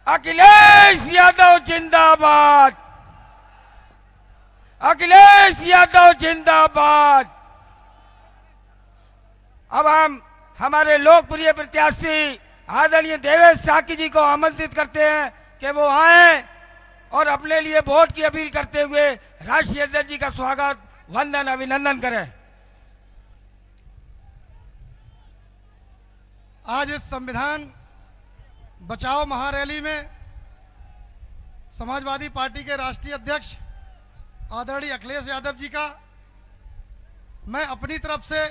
अखिलेश यादव जिंदाबाद, अखिलेश यादव जिंदाबाद। अब हम हमारे लोकप्रिय प्रत्याशी आदरणीय देवेश साकी जी को आमंत्रित करते हैं कि वो आए और अपने लिए वोट की अपील करते हुए राष्ट्रीय अध्यक्ष जी का स्वागत, वंदन, अभिनंदन करें। आज इस संविधान बचाओ महारैली में समाजवादी पार्टी के राष्ट्रीय अध्यक्ष आदरणीय अखिलेश यादव जी का मैं अपनी तरफ से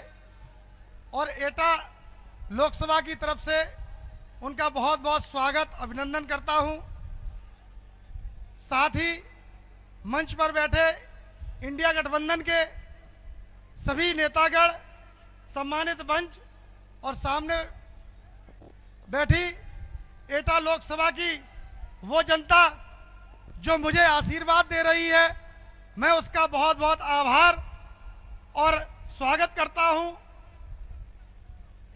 और एटा लोकसभा की तरफ से उनका बहुत बहुत स्वागत, अभिनंदन करता हूं। साथ ही मंच पर बैठे इंडिया गठबंधन के सभी नेतागण, सम्मानित मंच और सामने बैठी एटा लोकसभा की वो जनता जो मुझे आशीर्वाद दे रही है, मैं उसका बहुत बहुत आभार और स्वागत करता हूं।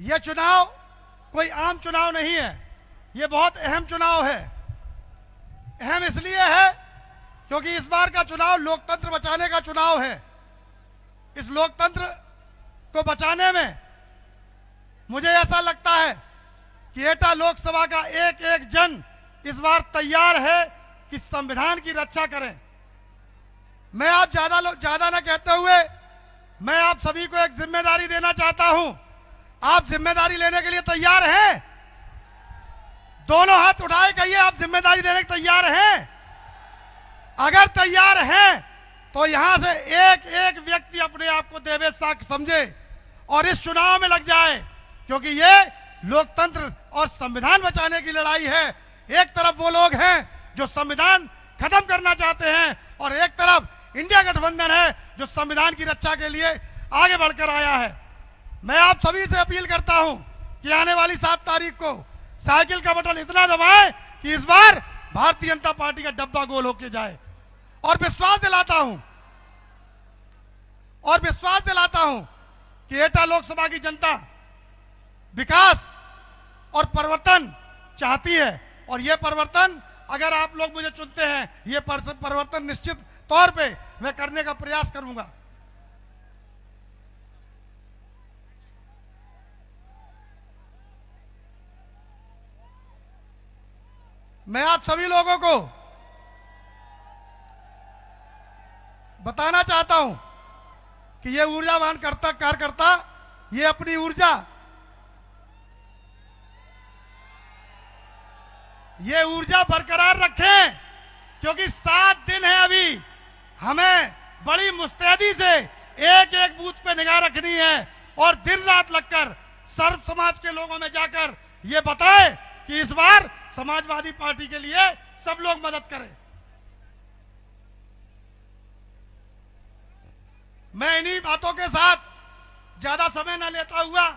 यह चुनाव कोई आम चुनाव नहीं है, यह बहुत अहम चुनाव है। अहम इसलिए है क्योंकि इस बार का चुनाव लोकतंत्र बचाने का चुनाव है। इस लोकतंत्र को बचाने में मुझे ऐसा लगता है कि एटा लोकसभा का एक एक जन इस बार तैयार है कि संविधान की रक्षा करें। मैं आप ज्यादा न कहते हुए मैं आप सभी को एक जिम्मेदारी देना चाहता हूं। आप जिम्मेदारी लेने के लिए तैयार हैं? दोनों हाथ उठाए, कहिए आप जिम्मेदारी लेने के तैयार हैं? अगर तैयार हैं तो यहां से एक एक व्यक्ति अपने आप को देवेश साकी समझे और इस चुनाव में लग जाए, क्योंकि ये लोकतंत्र और संविधान बचाने की लड़ाई है। एक तरफ वो लोग हैं जो संविधान खत्म करना चाहते हैं और एक तरफ इंडिया गठबंधन है जो संविधान की रक्षा के लिए आगे बढ़कर आया है। मैं आप सभी से अपील करता हूं कि आने वाली 7 तारीख को साइकिल का बटन इतना दबाएं कि इस बार भारतीय जनता पार्टी का डब्बा गोल होकर जाए। और विश्वास दिलाता हूं कि एटा लोकसभा की जनता विकास और परिवर्तन चाहती है और यह परिवर्तन अगर आप लोग मुझे चुनते हैं, यह परिवर्तन निश्चित तौर पे मैं करने का प्रयास करूंगा। मैं आप सभी लोगों को बताना चाहता हूं कि ये ऊर्जावान कार्यकर्ता ये अपनी ऊर्जा बरकरार रखें, क्योंकि 7 दिन है अभी। हमें बड़ी मुस्तैदी से एक एक बूथ पे निगाह रखनी है और दिन रात लगकर सर्व समाज के लोगों में जाकर ये बताएं कि इस बार समाजवादी पार्टी के लिए सब लोग मदद करें। मैं इन्हीं बातों के साथ ज्यादा समय न लेता हुआ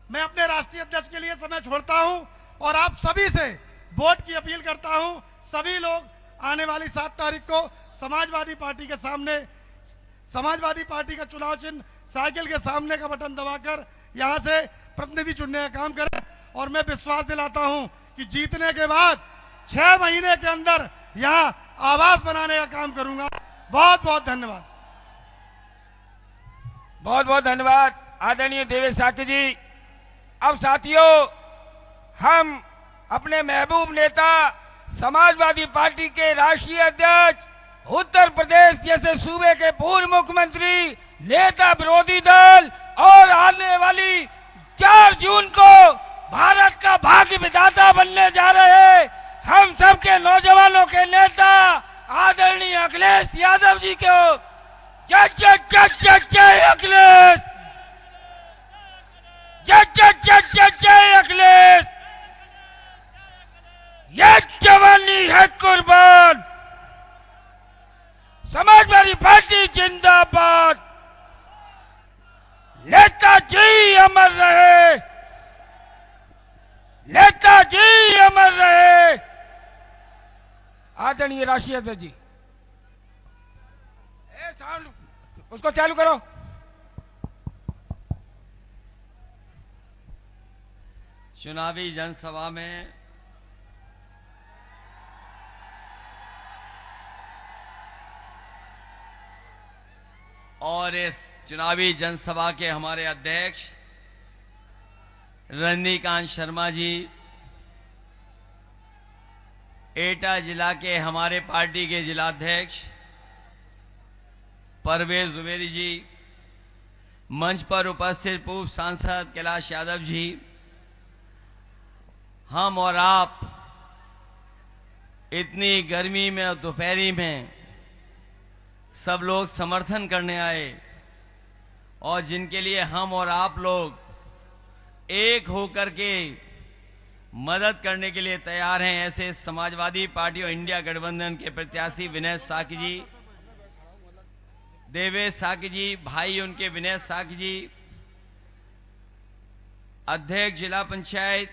मैं अपने राष्ट्रीय अध्यक्ष के लिए समय छोड़ता हूं और आप सभी से वोट की अपील करता हूं। सभी लोग आने वाली 7 तारीख को समाजवादी पार्टी के सामने, समाजवादी पार्टी का चुनाव चिन्ह साइकिल के सामने का बटन दबाकर यहां से प्रतिनिधि चुनने का काम करें। और मैं विश्वास दिलाता हूं कि जीतने के बाद 6 महीने के अंदर यहां आवास बनाने का काम करूंगा। बहुत बहुत धन्यवाद। बहुत बहुत धन्यवाद आदरणीय देवेश साकी जी। अब साथियों, हम अपने महबूब नेता समाजवादी पार्टी के राष्ट्रीय अध्यक्ष, उत्तर प्रदेश जैसे सूबे के पूर्व मुख्यमंत्री, नेता विरोधी दल और आने वाली 4 जून को भारत का भाग्य विधाता बनने जा रहे हम सबके नौजवानों के नेता आदरणीय अखिलेश यादव जी को जय जय जय जय जय अखिलेश, जय जय जय जय जय अखिलेश। ये जवानी है कुर्बान, समाजवादी पार्टी जिंदाबाद, नेताजी अमर रहे, नेताजी अमर रहे। आदरणीय राष्ट्रीय अध्यक्ष जी, साउंड उसको चालू करो। चुनावी जनसभा में और इस चुनावी जनसभा के हमारे अध्यक्ष रजनीकांत शर्मा जी, एटा जिला के हमारे पार्टी के जिलाध्यक्ष परवेज जुबेरी जी, मंच पर उपस्थित पूर्व सांसद कैलाश यादव जी, हम और आप इतनी गर्मी में और दोपहरी में सब लोग समर्थन करने आए और जिनके लिए हम और आप लोग एक होकर के मदद करने के लिए तैयार हैं, ऐसे समाजवादी पार्टी और इंडिया गठबंधन के प्रत्याशी विनय साकी जी, देवेश साकी जी, भाई उनके विनय साकी जी, अध्यक्ष जिला पंचायत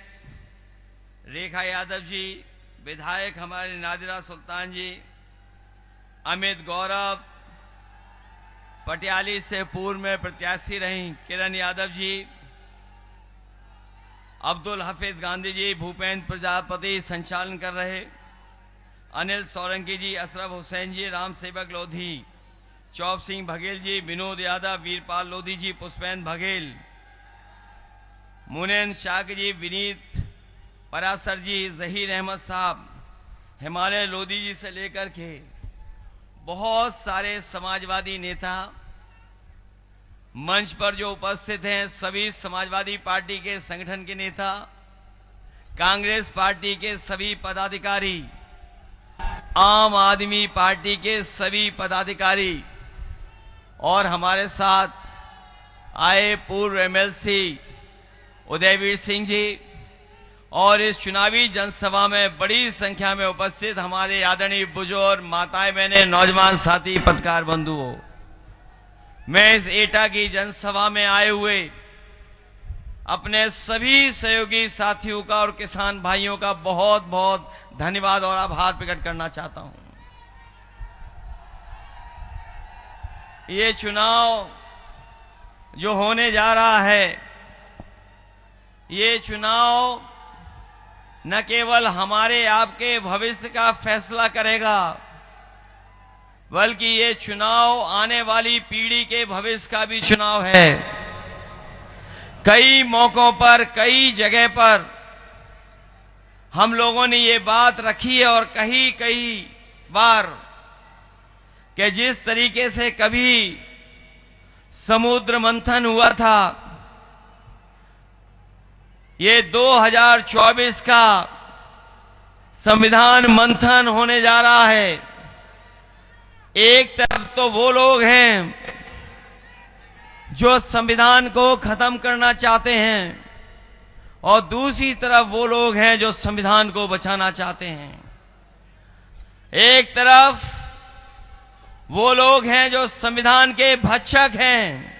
रेखा यादव जी, विधायक हमारे नादिरा सुल्तान जी, अमित गौरव, पटियाली से पूर्व में प्रत्याशी रही किरण यादव जी, अब्दुल हफीज गांधी जी, भूपेंद्र प्रजापति संचालन कर रहे, अनिल सोलंकी जी, अशरफ हुसैन जी, राम सेवक लोधी, चौप सिंह बघेल जी, विनोद यादव, वीरपाल लोधी जी, पुष्पेंद्र बघेल, मुनेन शाह जी, विनीत परासर जी, जहीर अहमद साहब, हिमालय लोधी जी से लेकर के बहुत सारे समाजवादी नेता मंच पर जो उपस्थित हैं, सभी समाजवादी पार्टी के संगठन के नेता, कांग्रेस पार्टी के सभी पदाधिकारी, आम आदमी पार्टी के सभी पदाधिकारी और हमारे साथ आए पूर्व एमएलसी उदयवीर सिंह जी और इस चुनावी जनसभा में बड़ी संख्या में उपस्थित हमारे आदरणीय बुजुर्ग, माताएं, बहनें, नौजवान साथी, पत्रकार बंधुओं, मैं इस एटा की जनसभा में आए हुए अपने सभी सहयोगी साथियों का और किसान भाइयों का बहुत बहुत धन्यवाद और आभार प्रकट करना चाहता हूं। ये चुनाव जो होने जा रहा है, ये चुनाव न केवल हमारे आपके भविष्य का फैसला करेगा, बल्कि ये चुनाव आने वाली पीढ़ी के भविष्य का भी चुनाव है। कई मौकों पर, कई जगह पर हम लोगों ने ये बात रखी है और कही कई बार कि जिस तरीके से कभी समुद्र मंथन हुआ था, ये 2024 का संविधान मंथन होने जा रहा है। एक तरफ तो वो लोग हैं जो संविधान को खत्म करना चाहते हैं और दूसरी तरफ वो लोग हैं जो संविधान को बचाना चाहते हैं। एक तरफ वो लोग हैं जो संविधान के भक्षक हैं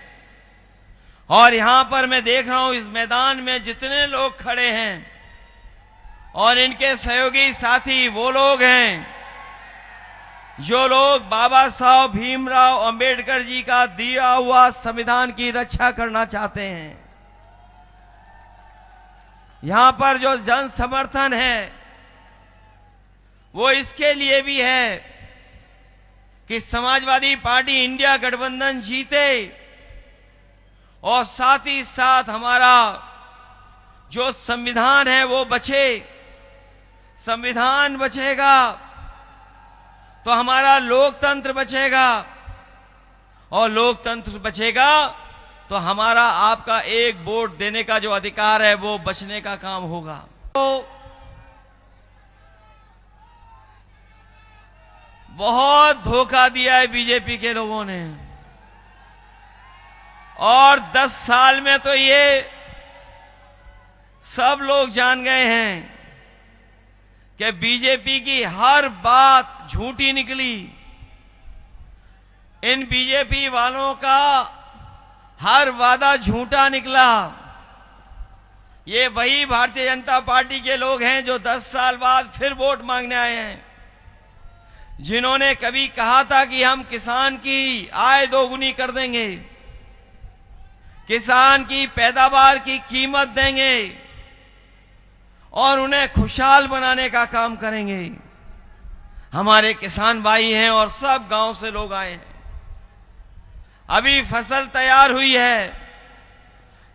और यहां पर मैं देख रहा हूं इस मैदान में जितने लोग खड़े हैं और इनके सहयोगी साथी वो लोग हैं जो लोग बाबा साहब भीमराव अंबेडकर जी का दिया हुआ संविधान की रक्षा करना चाहते हैं। यहां पर जो जन समर्थन है वो इसके लिए भी है कि समाजवादी पार्टी इंडिया गठबंधन जीते और साथ ही साथ हमारा जो संविधान है वो बचे। संविधान बचेगा तो हमारा लोकतंत्र बचेगा और लोकतंत्र बचेगा तो हमारा आपका एक वोट देने का जो अधिकार है वो बचने का काम होगा। तो बहुत धोखा दिया है बीजेपी के लोगों ने और 10 साल में तो ये सब लोग जान गए हैं कि बीजेपी की हर बात झूठी निकली। इन बीजेपी वालों का हर वादा झूठा निकला। ये वही भारतीय जनता पार्टी के लोग हैं जो 10 साल बाद फिर वोट मांगने आए हैं, जिन्होंने कभी कहा था कि हम किसान की आय दोगुनी कर देंगे, किसान की पैदावार की कीमत देंगे और उन्हें खुशहाल बनाने का काम करेंगे। हमारे किसान भाई हैं और सब गांव से लोग आए हैं। अभी फसल तैयार हुई है।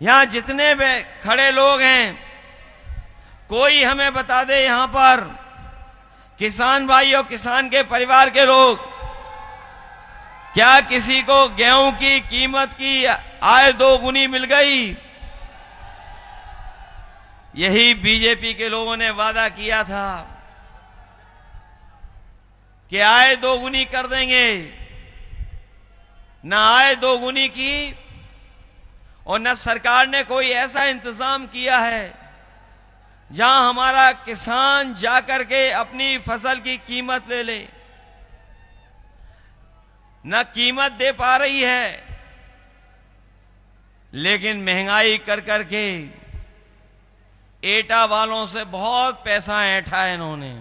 यहां जितने भी खड़े लोग हैं, कोई हमें बता दे, यहां पर किसान भाई और किसान के परिवार के लोग, क्या किसी को गेहूं की कीमत की आय 2 गुनी मिल गई? यही बीजेपी के लोगों ने वादा किया था कि आय 2 गुनी कर देंगे। न आय 2 गुनी की और न सरकार ने कोई ऐसा इंतजाम किया है जहां हमारा किसान जाकर के अपनी फसल की कीमत ले ले। न कीमत दे पा रही है, लेकिन महंगाई कर करके एटा वालों से बहुत पैसा ऐंठा है इन्होंने।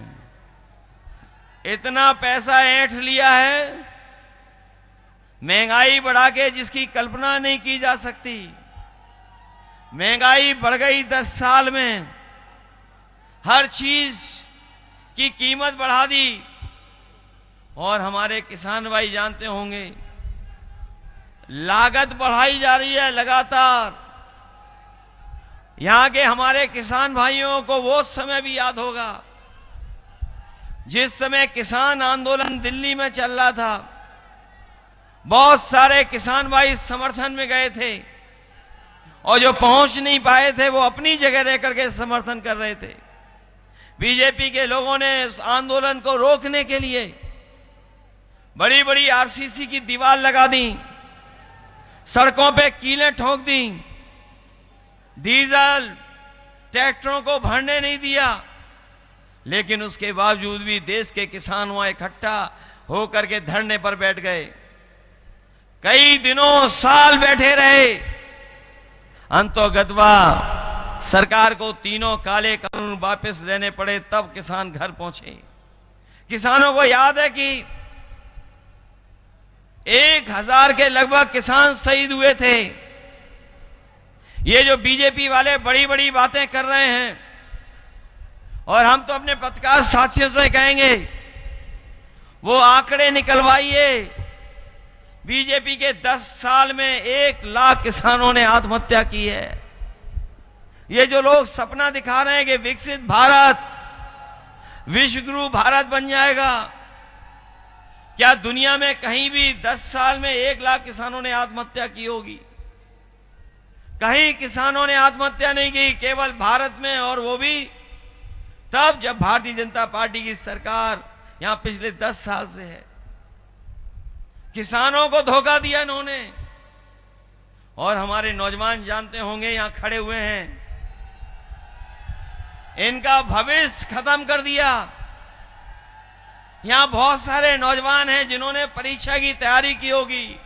इतना पैसा ऐंठ लिया है, महंगाई बढ़ा के जिसकी कल्पना नहीं की जा सकती। महंगाई बढ़ गई 10 साल में, हर चीज की कीमत बढ़ा दी। और हमारे किसान भाई जानते होंगे, लागत बढ़ाई जा रही है लगातार। यहां के हमारे किसान भाइयों को वो समय भी याद होगा जिस समय किसान आंदोलन दिल्ली में चल रहा था। बहुत सारे किसान भाई समर्थन में गए थे और जो पहुंच नहीं पाए थे वो अपनी जगह रह करके समर्थन कर रहे थे। बीजेपी के लोगों ने इस आंदोलन को रोकने के लिए बड़ी बड़ी आरसीसी की दीवार लगा दी, सड़कों पे कीलें ठोक दी, डीजल ट्रैक्टरों को भरने नहीं दिया। लेकिन उसके बावजूद भी देश के किसान वहां इकट्ठा होकर के धरने पर बैठ गए। कई दिनों साल बैठे रहे। अंतोगत्वा सरकार को तीनों काले कानून वापस लेने पड़े, तब किसान घर पहुंचे। किसानों को याद है कि 1000 के लगभग किसान शहीद हुए थे। ये जो बीजेपी वाले बड़ी बड़ी बातें कर रहे हैं, और हम तो अपने पत्रकार साथियों से कहेंगे वो आंकड़े निकलवाइए। बीजेपी के 10 साल में 1 लाख किसानों ने आत्महत्या की है। ये जो लोग सपना दिखा रहे हैं कि विकसित भारत, विश्वगुरु भारत बन जाएगा, क्या दुनिया में कहीं भी 10 साल में 1 लाख किसानों ने आत्महत्या की होगी? कहीं किसानों ने आत्महत्या नहीं की, केवल भारत में, और वो भी तब जब भारतीय जनता पार्टी की सरकार यहां पिछले 10 साल से है। किसानों को धोखा दिया इन्होंने। और हमारे नौजवान जानते होंगे, यहां खड़े हुए हैं, इनका भविष्य खत्म कर दिया। यहां बहुत सारे नौजवान हैं जिन्होंने परीक्षा की तैयारी की होगी,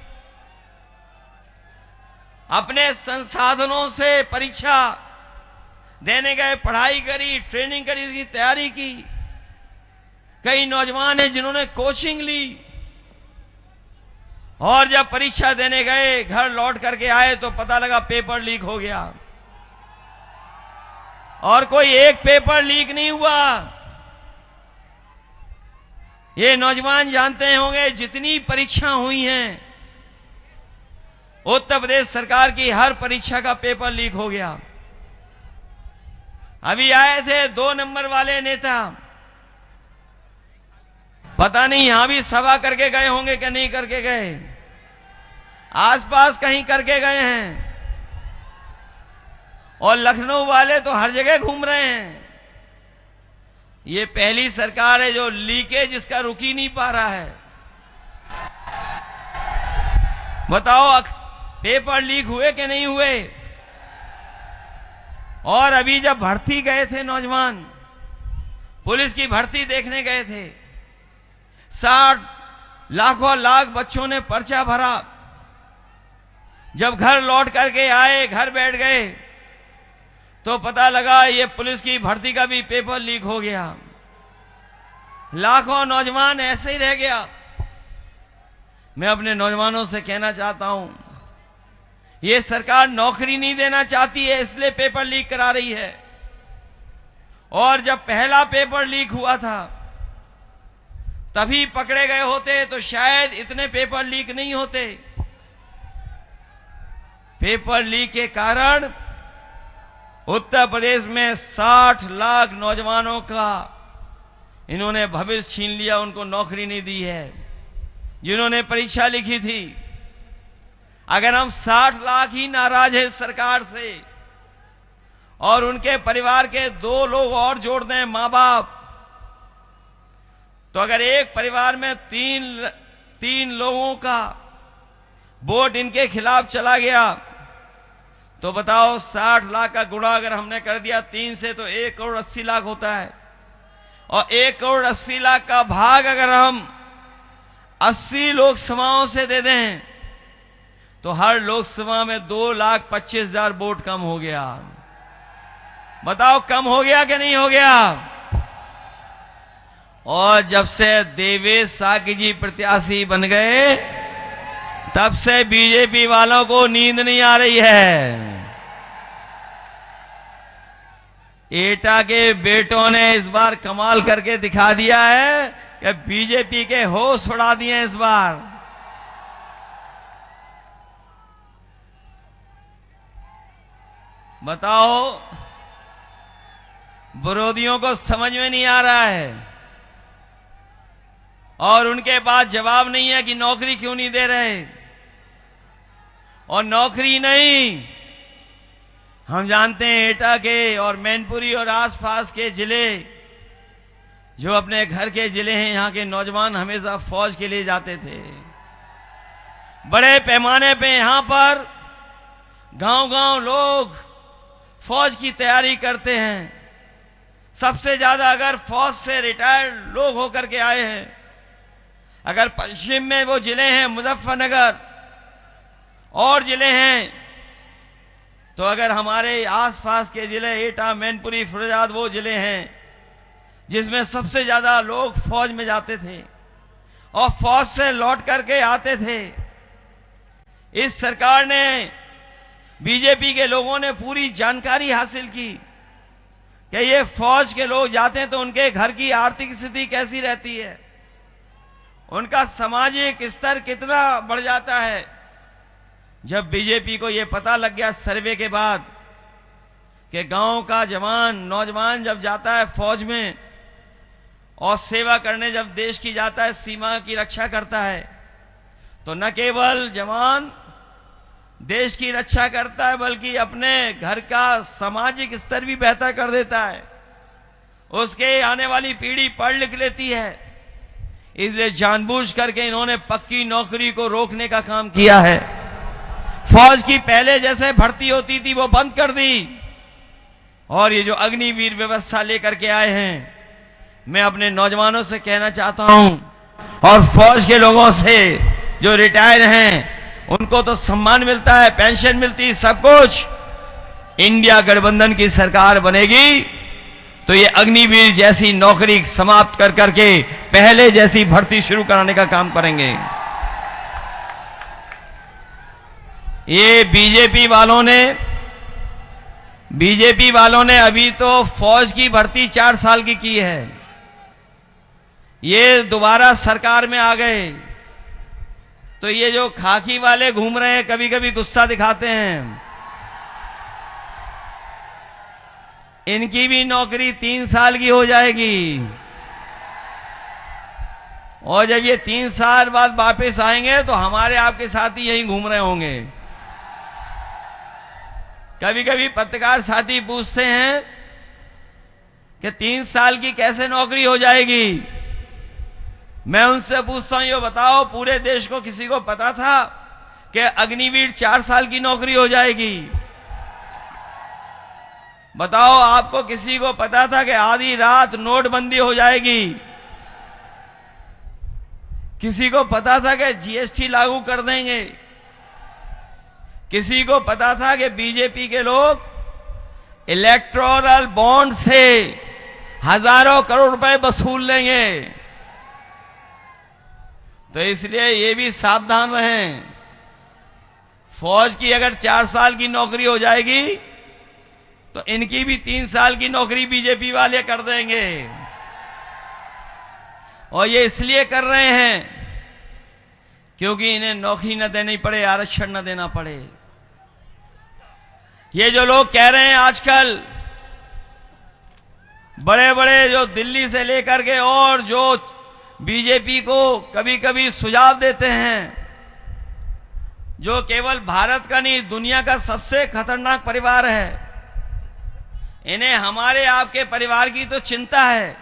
अपने संसाधनों से परीक्षा देने गए, पढ़ाई करी, ट्रेनिंग करी, उसकी तैयारी की। कई नौजवान हैं जिन्होंने कोचिंग ली, और जब परीक्षा देने गए, घर लौट करके आए तो पता लगा पेपर लीक हो गया। और कोई एक पेपर लीक नहीं हुआ। ये नौजवान जानते होंगे जितनी परीक्षा हुई हैं, उत्तर प्रदेश सरकार की हर परीक्षा का पेपर लीक हो गया। अभी आए थे 2 नंबर वाले नेता, पता नहीं यहां भी सभा करके गए होंगे कि नहीं करके गए, आसपास कहीं करके गए हैं। और लखनऊ वाले तो हर जगह घूम रहे हैं। ये पहली सरकार है जो लीकेज इसका रुक ही नहीं पा रहा है। बताओ पेपर लीक हुए कि नहीं हुए? और अभी जब भर्ती गए थे नौजवान, पुलिस की भर्ती देखने गए थे, 60 लाखों लाख बच्चों ने पर्चा भरा। जब घर लौट करके आए, घर बैठ गए, तो पता लगा ये पुलिस की भर्ती का भी पेपर लीक हो गया। लाखों नौजवान ऐसे ही रह गया। मैं अपने नौजवानों से कहना चाहता हूं, ये सरकार नौकरी नहीं देना चाहती है, इसलिए पेपर लीक करा रही है। और जब पहला पेपर लीक हुआ था तभी पकड़े गए होते तो शायद इतने पेपर लीक नहीं होते। पेपर लीक के कारण उत्तर प्रदेश में 60 लाख नौजवानों का इन्होंने भविष्य छीन लिया, उनको नौकरी नहीं दी है जिन्होंने परीक्षा लिखी थी। अगर हम 60 लाख ही नाराज हैं सरकार से और उनके परिवार के 2 लोग और जोड़ दें, मां बाप, तो अगर एक परिवार में तीन लोगों का वोट इनके खिलाफ चला गया तो बताओ 60 लाख का गुणा अगर हमने कर दिया 3 से तो 1 करोड़ 80 लाख होता है। और 1 करोड़ 80 लाख का भाग अगर हम 80 लोकसभाओं से दे दें तो हर लोकसभा में 2,25,000 वोट कम हो गया। बताओ कम हो गया कि नहीं हो गया? और जब से देवेश साकी जी प्रत्याशी बन गए तब से बीजेपी वालों को नींद नहीं आ रही है। एटा के बेटों ने इस बार कमाल करके दिखा दिया है कि बीजेपी के होश उड़ा दिए इस बार। बताओ विरोधियों को समझ में नहीं आ रहा है और उनके पास जवाब नहीं है कि नौकरी क्यों नहीं दे रहे। और नौकरी नहीं, हम जानते हैं एटा के और मैनपुरी और आसपास के जिले जो अपने घर के जिले हैं, यहां के नौजवान हमेशा फौज के लिए जाते थे। बड़े पैमाने पे यहां पर गांव-गांव लोग फौज की तैयारी करते हैं। सबसे ज्यादा अगर फौज से रिटायर्ड लोग होकर के आए हैं, अगर पश्चिम में वो जिले हैं मुजफ्फरनगर और जिले हैं, तो अगर हमारे आसपास के जिले एटा, मैनपुरी, फिरोजाबाद वो जिले हैं जिसमें सबसे ज्यादा लोग फौज में जाते थे और फौज से लौट करके आते थे। इस सरकार ने, बीजेपी के लोगों ने पूरी जानकारी हासिल की कि ये फौज के लोग जाते हैं तो उनके घर की आर्थिक स्थिति कैसी रहती है, उनका सामाजिक स्तर कितना बढ़ जाता है। जब बीजेपी को यह पता लग गया सर्वे के बाद कि गांव का जवान, नौजवान जब जाता है फौज में और सेवा करने जब देश की जाता है, सीमा की रक्षा करता है, तो न केवल जवान देश की रक्षा करता है बल्कि अपने घर का सामाजिक स्तर भी बेहतर कर देता है। उसके आने वाली पीढ़ी पढ़ लिख लेती है। इसलिए जानबूझ करके इन्होंने पक्की नौकरी को रोकने का काम किया है। फौज की पहले जैसे भर्ती होती थी वो बंद कर दी और ये जो अग्निवीर व्यवस्था लेकर के आए हैं, मैं अपने नौजवानों से कहना चाहता हूं और फौज के लोगों से जो रिटायर हैं उनको तो सम्मान मिलता है, पेंशन मिलती, सब कुछ। इंडिया गठबंधन की सरकार बनेगी तो ये अग्निवीर जैसी नौकरी समाप्त कर करके पहले जैसी भर्ती शुरू कराने का काम करेंगे। ये बीजेपी वालों ने अभी तो फौज की भर्ती 4 साल की है। ये दोबारा सरकार में आ गए तो ये जो खाकी वाले घूम रहे हैं, कभी कभी गुस्सा दिखाते हैं, इनकी भी नौकरी 3 साल की हो जाएगी और जब ये 3 साल बाद वापस आएंगे तो हमारे आपके साथी यहीं घूम रहे होंगे। कभी कभी पत्रकार साथी पूछते हैं कि 3 साल की कैसे नौकरी हो जाएगी। मैं उनसे पूछता हूं, ये बताओ पूरे देश को किसी को पता था कि अग्निवीर 4 साल की नौकरी हो जाएगी? बताओ आपको किसी को पता था कि आधी रात नोटबंदी हो जाएगी? किसी को पता था कि जीएसटी लागू कर देंगे? किसी को पता था कि बीजेपी के लोग इलेक्टोरल बॉन्ड से हजारों करोड़ रुपए वसूल लेंगे? तो इसलिए ये भी सावधान रहें। फौज की अगर 4 साल की नौकरी हो जाएगी तो इनकी भी 3 साल की नौकरी बीजेपी वाले कर देंगे। और ये इसलिए कर रहे हैं क्योंकि इन्हें नौकरी न देनी पड़े, आरक्षण न देना पड़े। ये जो लोग कह रहे हैं आजकल, बड़े बड़े जो दिल्ली से लेकर के और जो बीजेपी को कभी कभी सुझाव देते हैं, जो केवल भारत का नहीं दुनिया का सबसे खतरनाक परिवार है, इन्हें हमारे आपके परिवार की तो चिंता है,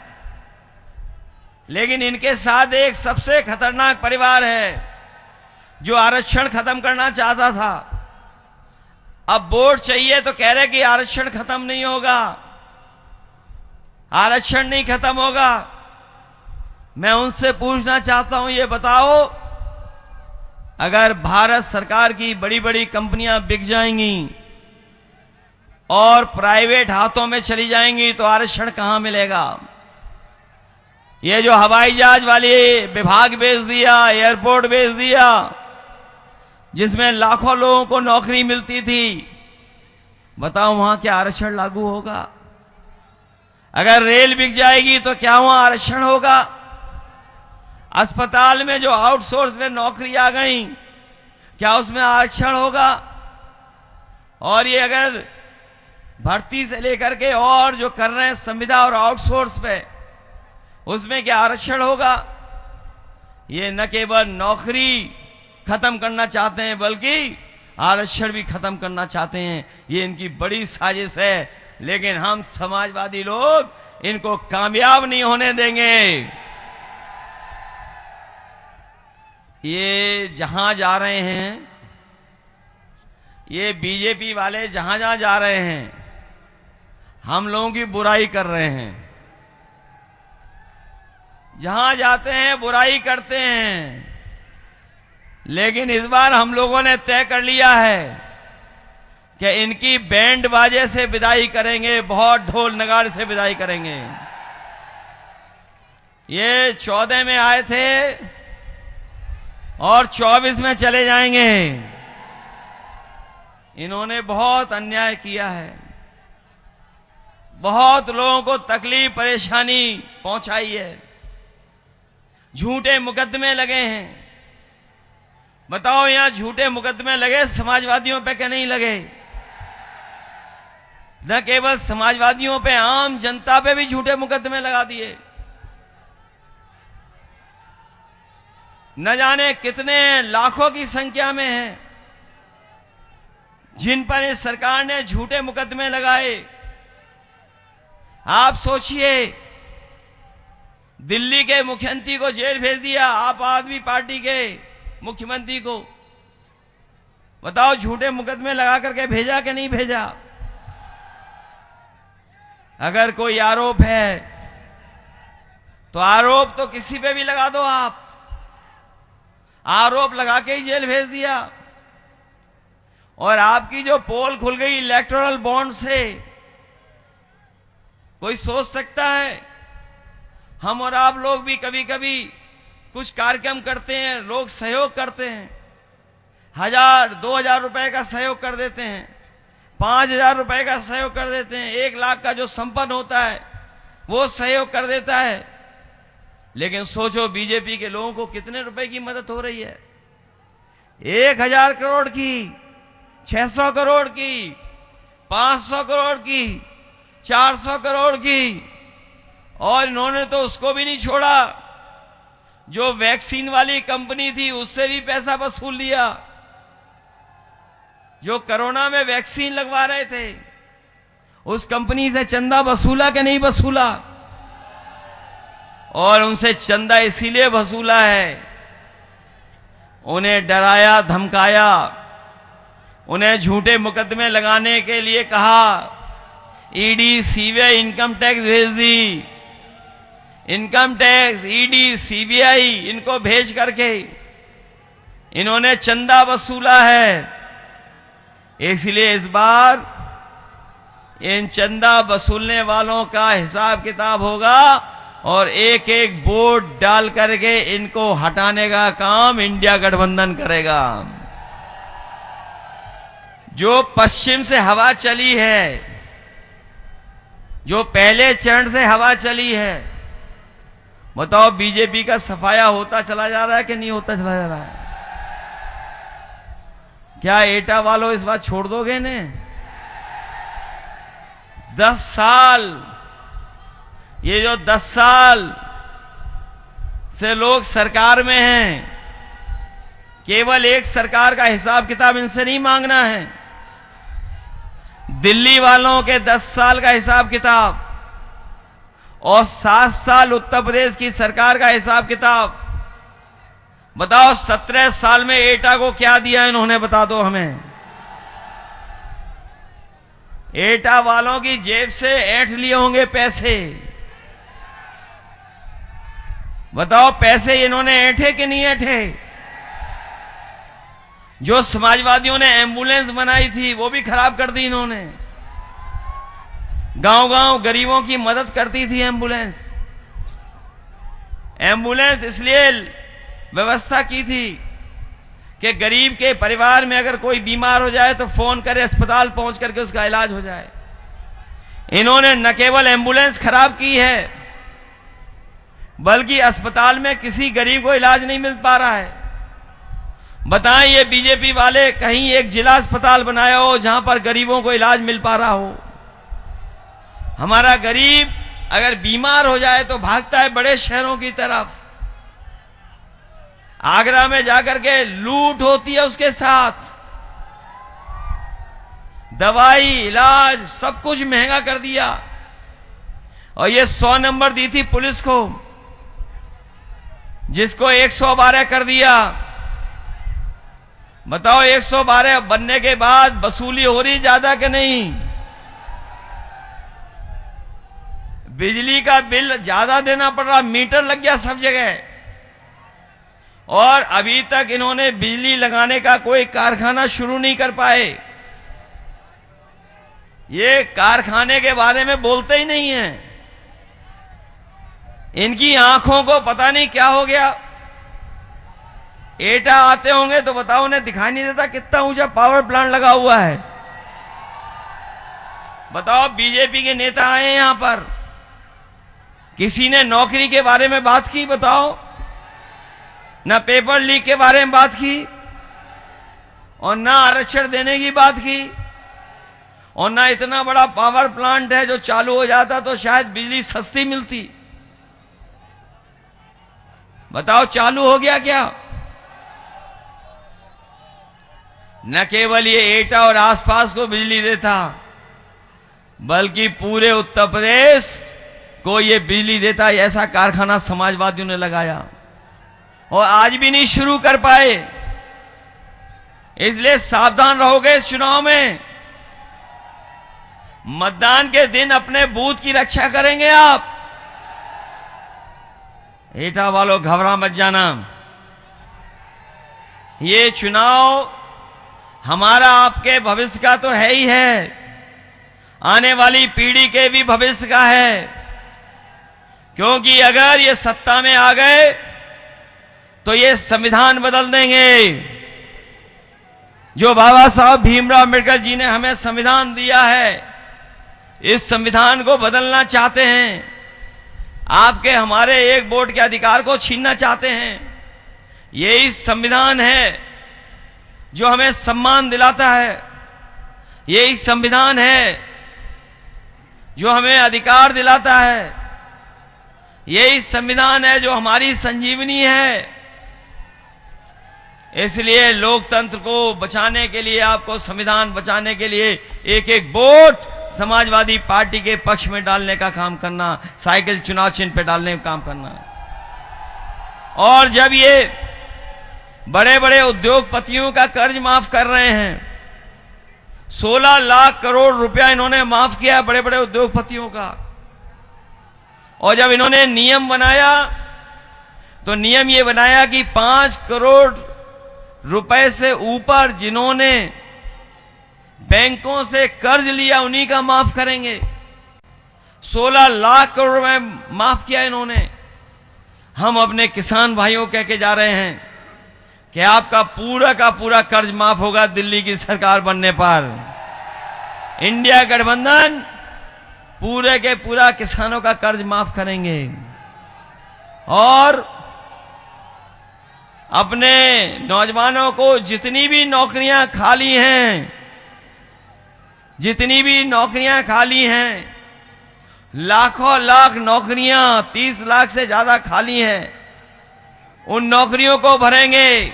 लेकिन इनके साथ एक सबसे खतरनाक परिवार है जो आरक्षण खत्म करना चाहता था। अब वोट चाहिए तो कह रहे कि आरक्षण खत्म नहीं होगा, आरक्षण नहीं खत्म होगा। मैं उनसे पूछना चाहता हूं, ये बताओ, अगर भारत सरकार की बड़ी बड़ी कंपनियां बिक जाएंगी और प्राइवेट हाथों में चली जाएंगी तो आरक्षण कहां मिलेगा? ये जो हवाई जहाज वाली विभाग बेच दिया, एयरपोर्ट बेच दिया, जिसमें लाखों लोगों को नौकरी मिलती थी, बताओ वहां क्या आरक्षण लागू होगा? अगर रेल बिक जाएगी तो क्या वहां आरक्षण होगा? अस्पताल में जो आउटसोर्स में नौकरी आ गई, क्या उसमें आरक्षण होगा? और ये अगर भर्ती से लेकर के और जो कर रहे हैं संविदा और आउटसोर्स पे, उसमें क्या आरक्षण होगा? ये न केवल नौकरी खत्म करना चाहते हैं बल्कि आरक्षण भी खत्म करना चाहते हैं। ये इनकी बड़ी साजिश है, लेकिन हम समाजवादी लोग इनको कामयाब नहीं होने देंगे। ये जहां जा रहे हैं, ये बीजेपी वाले जहां जहां जा रहे हैं, हम लोगों की बुराई कर रहे हैं। जहां जाते हैं बुराई करते हैं, लेकिन इस बार हम लोगों ने तय कर लिया है कि इनकी बैंड बाजे से विदाई करेंगे, बहुत ढोल नगाड़े से विदाई करेंगे। ये 14 में आए थे और 24 में चले जाएंगे। इन्होंने बहुत अन्याय किया है, बहुत लोगों को तकलीफ परेशानी पहुंचाई है, झूठे मुकदमे लगे हैं। बताओ, यहां झूठे मुकदमे लगे समाजवादियों पे क्या नहीं लगे? न केवल समाजवादियों पे, आम जनता पे भी झूठे मुकदमे लगा दिए। न जाने कितने लाखों की संख्या में हैं जिन पर इस सरकार ने झूठे मुकदमे लगाए। आप सोचिए, दिल्ली के मुख्यमंत्री को जेल भेज दिया, आप आदमी पार्टी के मुख्यमंत्री को। बताओ, झूठे मुकदमे लगा करके भेजा कि नहीं भेजा? अगर कोई आरोप है तो आरोप तो किसी पे भी लगा दो। आप आरोप लगा के ही जेल भेज दिया। और आपकी जो पोल खुल गई इलेक्टोरल बॉन्ड से, कोई सोच सकता है? हम और आप लोग भी कभी कभी कुछ कार्यक्रम करते हैं, लोग सहयोग करते हैं, 1000-2000 रुपए का सहयोग कर देते हैं, 5000 रुपए का सहयोग कर देते हैं, 1 लाख का जो संपन्न होता है वो सहयोग कर देता है। लेकिन सोचो, बीजेपी के लोगों को कितने रुपए की मदद हो रही है? 1000 करोड़ की, 600 करोड़ की, 500 करोड़ की, 400 करोड़ की। और इन्होंने तो उसको भी नहीं छोड़ा, जो वैक्सीन वाली कंपनी थी उससे भी पैसा वसूल लिया। जो कोरोना में वैक्सीन लगवा रहे थे, उस कंपनी से चंदा वसूला कि नहीं वसूला? और उनसे चंदा इसीलिए वसूला है, उन्हें डराया धमकाया, उन्हें झूठे मुकदमे लगाने के लिए कहा। ईडी सीबीआई इनकम टैक्स भेज दी, इनकम टैक्स, ईडी, सीबीआई, इनको भेज करके इन्होंने चंदा वसूला है। इसलिए इस बार इन चंदा वसूलने वालों का हिसाब किताब होगा और एक एक वोट डाल करके इनको हटाने का काम इंडिया गठबंधन करेगा। जो पश्चिम से हवा चली है, जो पहले चरण से हवा चली है, बताओ बीजेपी का सफाया होता चला जा रहा है कि नहीं होता चला जा रहा है? क्या एटा वालों इस बात छोड़ दोगे ने? 10 साल, ये जो 10 साल से लोग सरकार में हैं, केवल एक सरकार का हिसाब किताब इनसे नहीं मांगना है, दिल्ली वालों के 10 साल का हिसाब किताब और 7 साल उत्तर प्रदेश की सरकार का हिसाब किताब। बताओ 17 साल में एटा को क्या दिया इन्होंने, बता दो हमें। एटा वालों की जेब से ऐंठ लिए होंगे पैसे। बताओ पैसे इन्होंने ऐंठे कि नहीं ऐंठे? जो समाजवादियों ने एम्बुलेंस बनाई थी वो भी खराब कर दी इन्होंने। गांव-गांव गरीबों की मदद करती थी एम्बुलेंस। एम्बुलेंस इसलिए व्यवस्था की थी कि गरीब के परिवार में अगर कोई बीमार हो जाए तो फोन करे, अस्पताल पहुंच करके उसका इलाज हो जाए। इन्होंने न केवल एम्बुलेंस खराब की है, बल्कि अस्पताल में किसी गरीब को इलाज नहीं मिल पा रहा है। बताएं ये बीजेपी वाले कहीं एक जिला अस्पताल बनाया हो जहां पर गरीबों को इलाज मिल पा रहा हो। हमारा गरीब अगर बीमार हो जाए तो भागता है बड़े शहरों की तरफ। आगरा में जाकर के लूट होती है उसके साथ। दवाई, इलाज सब कुछ महंगा कर दिया। और ये 100 नंबर दी थी पुलिस को, जिसको 112 कर दिया। बताओ 112 बनने के बाद वसूली हो रही ज्यादा कि नहीं? बिजली का बिल ज्यादा देना पड़ रहा, मीटर लग गया सब जगह। और अभी तक इन्होंने बिजली लगाने का कोई कारखाना शुरू नहीं कर पाए। ये कारखाने के बारे में बोलते ही नहीं हैं। इनकी आंखों को पता नहीं क्या हो गया। एटा आते होंगे तो बताओ, उन्हें दिखाई नहीं देता कितना ऊंचा पावर प्लांट लगा हुआ है। बताओ बीजेपी के नेता आए यहां पर, किसी ने नौकरी के बारे में बात की? बताओ, ना पेपर लीक के बारे में बात की, और ना आरक्षण देने की बात की, और ना इतना बड़ा पावर प्लांट है जो चालू हो जाता तो शायद बिजली सस्ती मिलती। बताओ चालू हो गया क्या? न केवल ये एटा और आसपास को बिजली देता, बल्कि पूरे उत्तर प्रदेश को ये बिजली देता। ऐसा कारखाना समाजवादियों ने लगाया और आज भी नहीं शुरू कर पाए। इसलिए सावधान रहोगे इस चुनाव में। मतदान के दिन अपने बूथ की रक्षा करेंगे आप। एटा वालों घबरा मत जाना। ये चुनाव हमारा आपके भविष्य का तो है ही है, आने वाली पीढ़ी के भी भविष्य का है। क्योंकि अगर ये सत्ता में आ गए तो ये संविधान बदल देंगे। जो बाबा साहब भीमराव अम्बेडकर जी ने हमें संविधान दिया है, इस संविधान को बदलना चाहते हैं। आपके हमारे एक वोट के अधिकार को छीनना चाहते हैं। यही संविधान है जो हमें सम्मान दिलाता है। यही संविधान है जो हमें अधिकार दिलाता है। यही संविधान है जो हमारी संजीवनी है। इसलिए लोकतंत्र को बचाने के लिए, आपको संविधान बचाने के लिए एक एक वोट समाजवादी पार्टी के पक्ष में डालने का काम करना, साइकिल चुनाव चिन्ह पे डालने का काम करना। और जब ये बड़े बड़े उद्योगपतियों का कर्ज माफ कर रहे हैं, 16 लाख करोड़ रुपया इन्होंने माफ किया बड़े बड़े उद्योगपतियों का। और जब इन्होंने नियम बनाया तो नियम ये बनाया कि 5 करोड़ रुपए से ऊपर जिन्होंने बैंकों से कर्ज लिया उन्हीं का माफ करेंगे। 16 लाख करोड़ रुपए माफ किया इन्होंने। हम अपने किसान भाइयों कह के जा रहे हैं कि आपका पूरा का पूरा कर्ज माफ होगा दिल्ली की सरकार बनने पर। इंडिया गठबंधन पूरे के पूरा किसानों का कर्ज माफ करेंगे और अपने नौजवानों को जितनी भी नौकरियां खाली हैं जितनी भी नौकरियां खाली हैं, लाखों लाख नौकरियां, 30 लाख से ज्यादा खाली हैं, उन नौकरियों को भरेंगे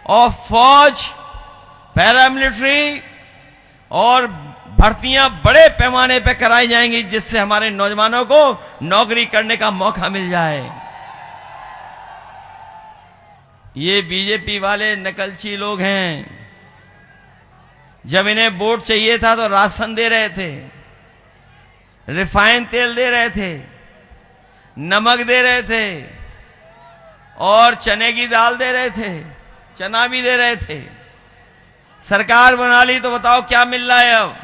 और फौज, पैरामिलिट्री और भर्तियां बड़े पैमाने पर कराई जाएंगी, जिससे हमारे नौजवानों को नौकरी करने का मौका मिल जाए। ये बीजेपी वाले नकलची लोग हैं। जब इन्हें वोट चाहिए था तो राशन दे रहे थे, रिफाइन तेल दे रहे थे, नमक दे रहे थे और चने की दाल दे रहे थे, चना भी दे रहे थे। सरकार बना ली तो बताओ क्या मिल रहा है अब?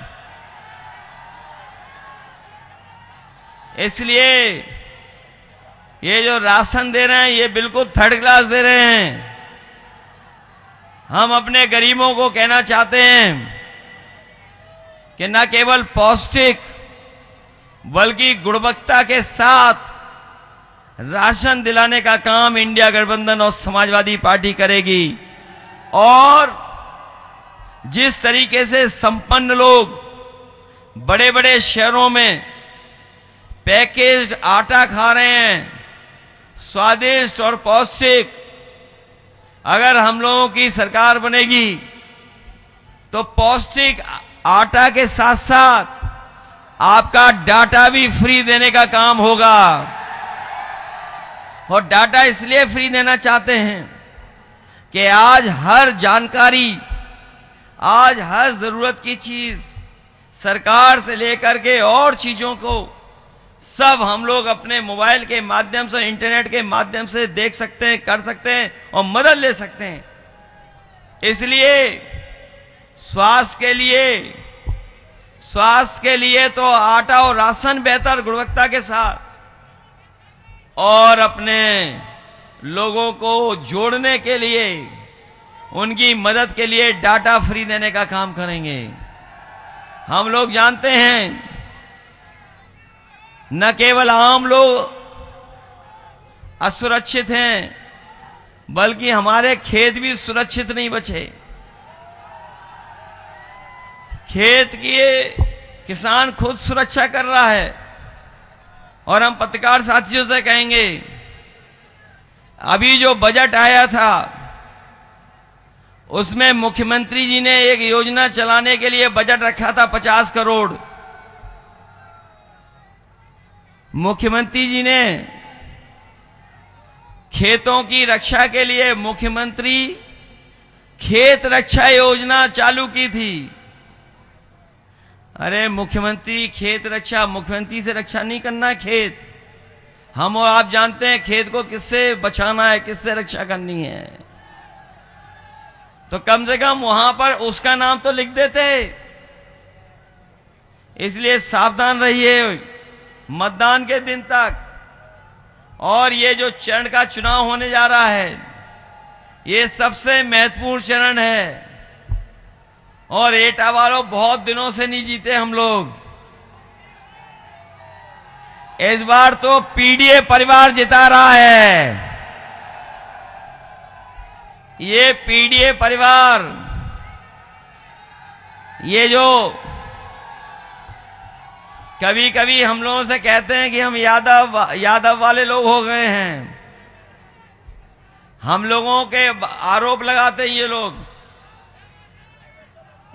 इसलिए ये जो राशन दे रहे हैं ये बिल्कुल थर्ड क्लास दे रहे हैं। हम अपने गरीबों को कहना चाहते हैं कि न केवल पौष्टिक बल्कि गुणवत्ता के साथ राशन दिलाने का काम इंडिया गठबंधन और समाजवादी पार्टी करेगी। और जिस तरीके से संपन्न लोग बड़े बड़े शहरों में पैकेज्ड आटा खा रहे हैं, स्वादिष्ट और पौष्टिक, अगर हम लोगों की सरकार बनेगी तो पौष्टिक आटा के साथ साथ आपका डाटा भी फ्री देने का काम होगा। और डाटा इसलिए फ्री देना चाहते हैं कि आज हर जानकारी, आज हर जरूरत की चीज, सरकार से लेकर के और चीजों को सब हम लोग अपने मोबाइल के माध्यम से, इंटरनेट के माध्यम से देख सकते हैं, कर सकते हैं और मदद ले सकते हैं। इसलिए स्वास्थ्य के लिए तो आटा और राशन बेहतर गुणवत्ता के साथ और अपने लोगों को जोड़ने के लिए, उनकी मदद के लिए डाटा फ्री देने का काम करेंगे। हम लोग जानते हैं न केवल आम लोग असुरक्षित हैं बल्कि हमारे खेत भी सुरक्षित नहीं बचे। खेत की किसान खुद सुरक्षा कर रहा है और हम पत्रकार साथियों से कहेंगे, अभी जो बजट आया था उसमें मुख्यमंत्री जी ने एक योजना चलाने के लिए बजट रखा था 50 करोड़। मुख्यमंत्री जी ने खेतों की रक्षा के लिए मुख्यमंत्री खेत रक्षा योजना चालू की थी। अरे मुख्यमंत्री खेत रक्षा, मुख्यमंत्री से रक्षा नहीं करना खेत। हम और आप जानते हैं खेत को किससे बचाना है, किससे रक्षा करनी है। तो कम से कम वहां पर उसका नाम तो लिख देते। इसलिए सावधान रहिए मतदान के दिन तक। और ये जो चरण का चुनाव होने जा रहा है, ये सबसे महत्वपूर्ण चरण है। और एटा वालों बहुत दिनों से नहीं जीते हम लोग। इस बार तो पीडीए परिवार जिता रहा है। ये पीडीए परिवार, ये जो कभी कभी हम लोगों से कहते हैं कि हम यादव वाले लोग हो गए हैं, हम लोगों के आरोप लगाते हैं ये लोग।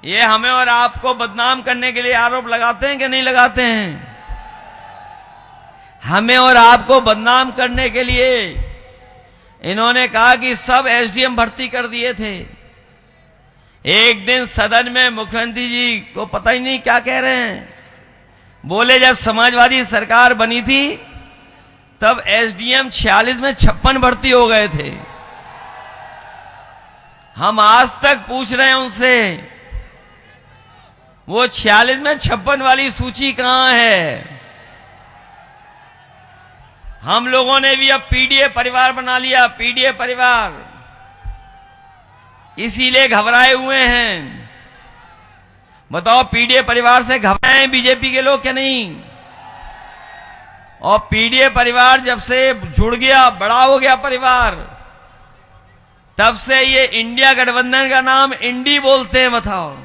ये हमें और आपको बदनाम करने के लिए आरोप लगाते हैं कि नहीं लगाते हैं? हमें और आपको बदनाम करने के लिए इन्होंने कहा कि सब एसडीएम भर्ती कर दिए थे। एक दिन सदन में मुख्यमंत्री जी को पता ही नहीं क्या कह रहे हैं, बोले जब समाजवादी सरकार बनी थी तब एसडीएम 46 में 56 भर्ती हो गए थे। हम आज तक पूछ रहे हैं उनसे, वो 46 में 56 वाली सूची कहां है? हम लोगों ने भी अब पीडीए परिवार बना लिया। पीडीए परिवार इसीलिए घबराए हुए हैं। बताओ, पीडीए परिवार से घबराए हैं बीजेपी के लोग क्या नहीं? और पीडीए परिवार जब से जुड़ गया, बड़ा हो गया परिवार, तब से ये इंडिया गठबंधन का नाम इंडी बोलते हैं। बताओ,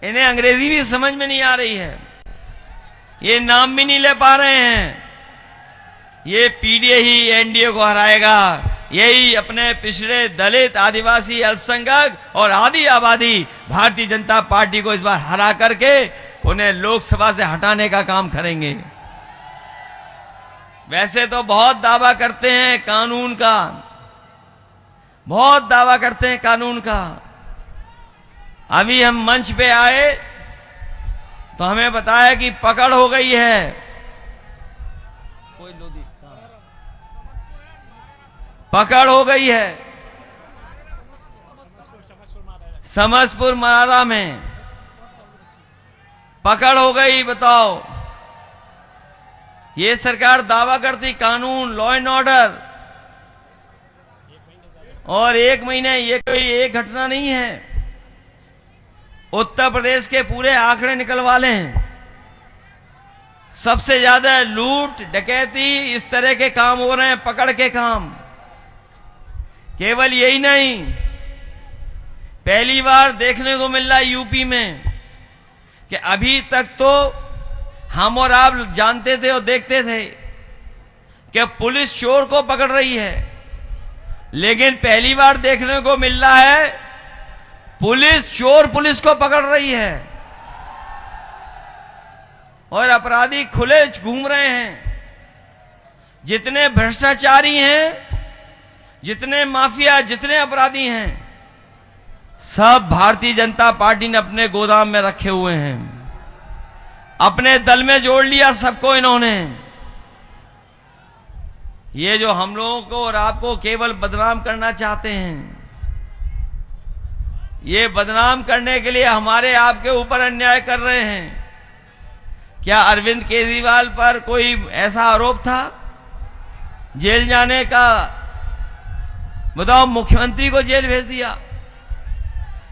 इन्हें अंग्रेजी भी समझ में नहीं आ रही है, ये नाम भी नहीं ले पा रहे हैं। ये पीडीए ही एनडीए को हराएगा, यही अपने पिछड़े दलित, आदिवासी, अल्पसंख्यक और आधी आबादी भारतीय जनता पार्टी को इस बार हरा करके उन्हें लोकसभा से हटाने का काम करेंगे। वैसे तो बहुत दावा करते हैं कानून का, बहुत दावा करते हैं कानून का। अभी हम मंच पे आए तो हमें बताया कि पकड़ हो गई है। कोई लोधी पकड़ हो गई है समसपुर मरारा में, पकड़ हो गई। बताओ, ये सरकार दावा करती कानून, लॉ एंड ऑर्डर, और 1 महीने, ये कोई एक घटना नहीं है। उत्तर प्रदेश के पूरे आंकड़े निकलवा लें, सबसे ज्यादा लूट, डकैती, इस तरह के काम हो रहे हैं, पकड़ के काम। केवल यही नहीं, पहली बार देखने को मिल रहा है यूपी में कि अभी तक तो हम और आप जानते थे और देखते थे कि पुलिस चोर को पकड़ रही है, लेकिन पहली बार देखने को मिल रहा है पुलिस चोर पुलिस को पकड़ रही है और अपराधी खुले घूम रहे हैं। जितने भ्रष्टाचारी हैं, जितने माफिया, जितने अपराधी हैं, सब भारतीय जनता पार्टी ने अपने गोदाम में रखे हुए हैं, अपने दल में जोड़ लिया सबको इन्होंने। ये जो हम लोगों को और आपको केवल बदनाम करना चाहते हैं, ये बदनाम करने के लिए हमारे आपके ऊपर अन्याय कर रहे हैं। क्या अरविंद केजरीवाल पर कोई ऐसा आरोप था जेल जाने का? बताओ, मुख्यमंत्री को जेल भेज दिया।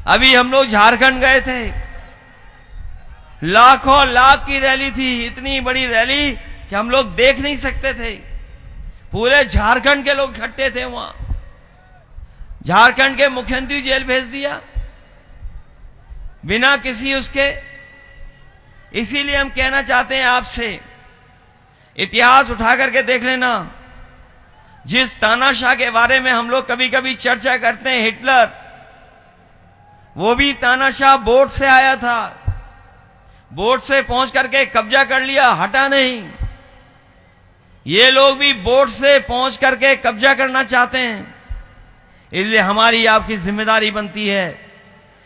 अभी हम लोग झारखंड गए थे, लाखों लाख की रैली थी, इतनी बड़ी रैली कि हम लोग देख नहीं सकते थे। पूरे झारखंड के लोग इकट्ठे थे वहां, झारखंड के मुख्यमंत्री जेल भेज दिया बिना किसी उसके। इसीलिए हम कहना चाहते हैं आपसे, इतिहास उठा करके देख लेना। जिस तानाशाह के बारे में हम लोग कभी कभी चर्चा करते हैं, हिटलर, वो भी तानाशाह बोट से आया था, बोट से पहुंच करके कब्जा कर लिया, हटा नहीं। ये लोग भी बोट से पहुंच करके कब्जा करना चाहते हैं। इसलिए हमारी आपकी जिम्मेदारी बनती है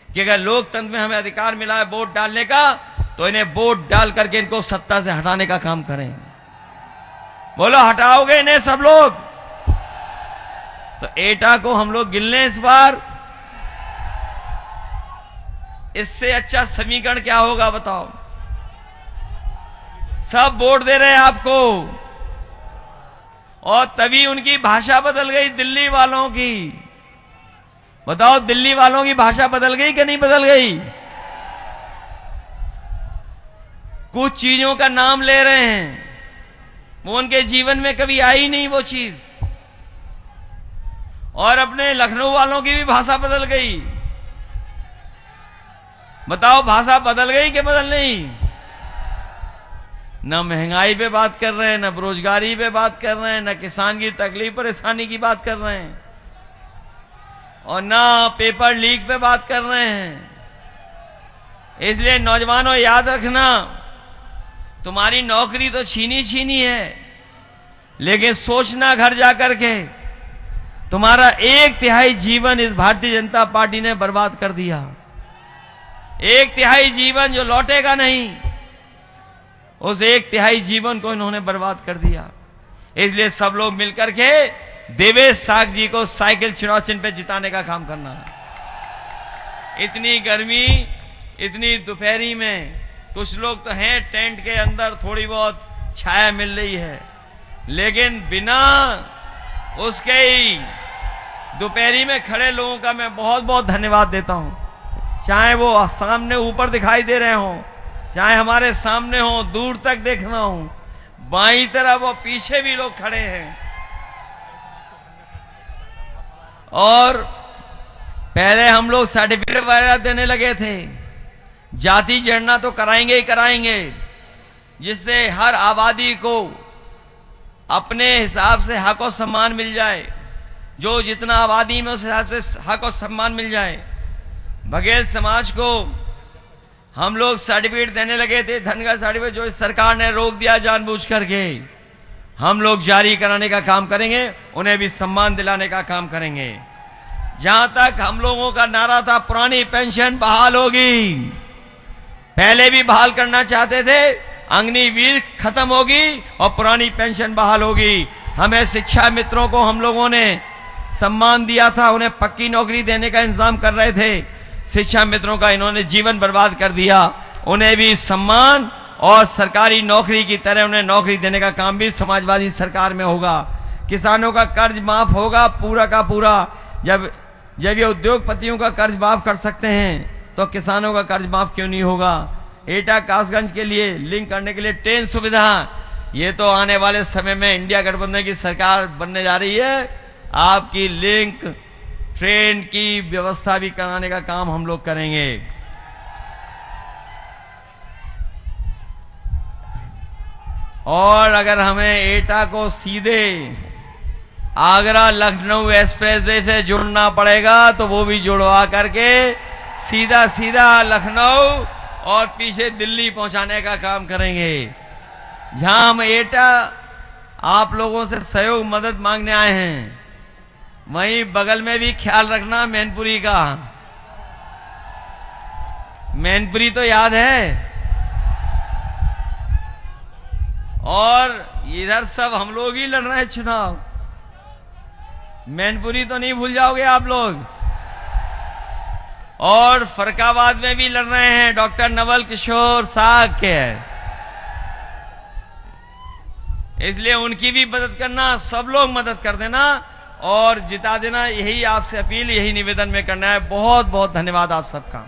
कि अगर लोकतंत्र में हमें अधिकार मिला है वोट डालने का, तो इन्हें वोट डाल करके इनको सत्ता से हटाने का काम करें। बोलो, हटाओगे इन्हें सब लोग? तो एटा को हम लोग गिन लें इस बार। इससे अच्छा समीकरण क्या होगा बताओ? सब वोट दे रहे हैं आपको, और तभी उनकी भाषा बदल गई दिल्ली वालों की। बताओ, दिल्ली वालों की भाषा बदल गई कि नहीं बदल गई? कुछ चीजों का नाम ले रहे हैं, वो उनके जीवन में कभी आई नहीं वो चीज। और अपने लखनऊ वालों की भी भाषा बदल गई। बताओ, भाषा बदल गई कि बदल नहीं? न महंगाई पे बात कर रहे हैं, न बेरोजगारी पे बात कर रहे हैं, न किसान की तकलीफ परेशानी की बात कर रहे हैं, और न पेपर लीक पे बात कर रहे हैं। इसलिए नौजवानों, याद रखना, तुम्हारी नौकरी तो छीनी है, लेकिन सोचना घर जाकर के, तुम्हारा 1/3 जीवन इस भारतीय जनता पार्टी ने बर्बाद कर दिया। 1/3 जीवन जो लौटेगा नहीं, उस 1/3 जीवन को इन्होंने बर्बाद कर दिया। इसलिए सब लोग मिलकर के देवेश साग जी को साइकिल चुनाव चिन्ह पे जिताने का काम करना है। इतनी गर्मी, इतनी दोपहरी में कुछ लोग तो हैं टेंट के अंदर, थोड़ी बहुत छाया मिल रही है, लेकिन बिना उसके ही दोपहरी में खड़े लोगों का मैं बहुत बहुत धन्यवाद देता हूं। चाहे वो सामने ऊपर दिखाई दे रहे हों, चाहे हमारे सामने हो, दूर तक देखना हो, बाईं तरफ और पीछे भी लोग खड़े हैं। और पहले हम लोग सर्टिफिकेट वगैरह देने लगे थे, जाति जनगणना तो कराएंगे ही कराएंगे, जिससे हर आबादी को अपने हिसाब से हक और सम्मान मिल जाए, जो जितना आबादी में उस हिसाब से हक और सम्मान मिल जाए। बघेल समाज को हम लोग सर्टिफिकेट देने लगे थे, धनगर सर्टिफिकेट, जो इस सरकार ने रोक दिया जानबूझ करके। हम लोग जारी कराने का काम करेंगे, उन्हें भी सम्मान दिलाने का काम करेंगे। जहां तक हम लोगों का नारा था पुरानी पेंशन बहाल होगी, पहले भी बहाल करना चाहते थे, अग्निवीर खत्म होगी और पुरानी पेंशन बहाल होगी। हमें शिक्षा मित्रों को हम लोगों ने सम्मान दिया था, उन्हें पक्की नौकरी देने का इंतजाम कर रहे थे। शिक्षा मित्रों का इन्होंने जीवन बर्बाद कर दिया, उन्हें भी सम्मान और सरकारी नौकरी की तरह उन्हें नौकरी देने का काम भी समाजवादी सरकार में होगा। किसानों का कर्ज माफ होगा पूरा का पूरा। जब ये उद्योगपतियों का कर्ज माफ कर सकते हैं तो किसानों का कर्ज माफ क्यों नहीं होगा। एटा कासगंज के लिए लिंक करने के लिए ट्रेन सुविधा, ये तो आने वाले समय में इंडिया गठबंधन की सरकार बनने जा रही है, आपकी लिंक ट्रेन की व्यवस्था भी कराने का काम हम लोग करेंगे। और अगर हमें एटा को सीधे आगरा लखनऊ एक्सप्रेसवे से जोड़ना पड़ेगा तो वो भी जुड़वा करके सीधा सीधा लखनऊ और पीछे दिल्ली पहुंचाने का काम करेंगे। जहां हम एटा आप लोगों से सहयोग मदद मांगने आए हैं, वहीं बगल में भी ख्याल रखना मैनपुरी का। मैनपुरी तो याद है, और इधर सब हम लोग ही लड़ रहे हैं चुनाव। मैनपुरी तो नहीं भूल जाओगे आप लोग। और फरक्काबाद में भी लड़ रहे हैं, डॉक्टर नवल किशोर साहब के, इसलिए उनकी भी मदद करना, सब लोग मदद कर देना और जिता देना। यही आपसे अपील, यही निवेदन में करना है। बहुत बहुत धन्यवाद आप सबका।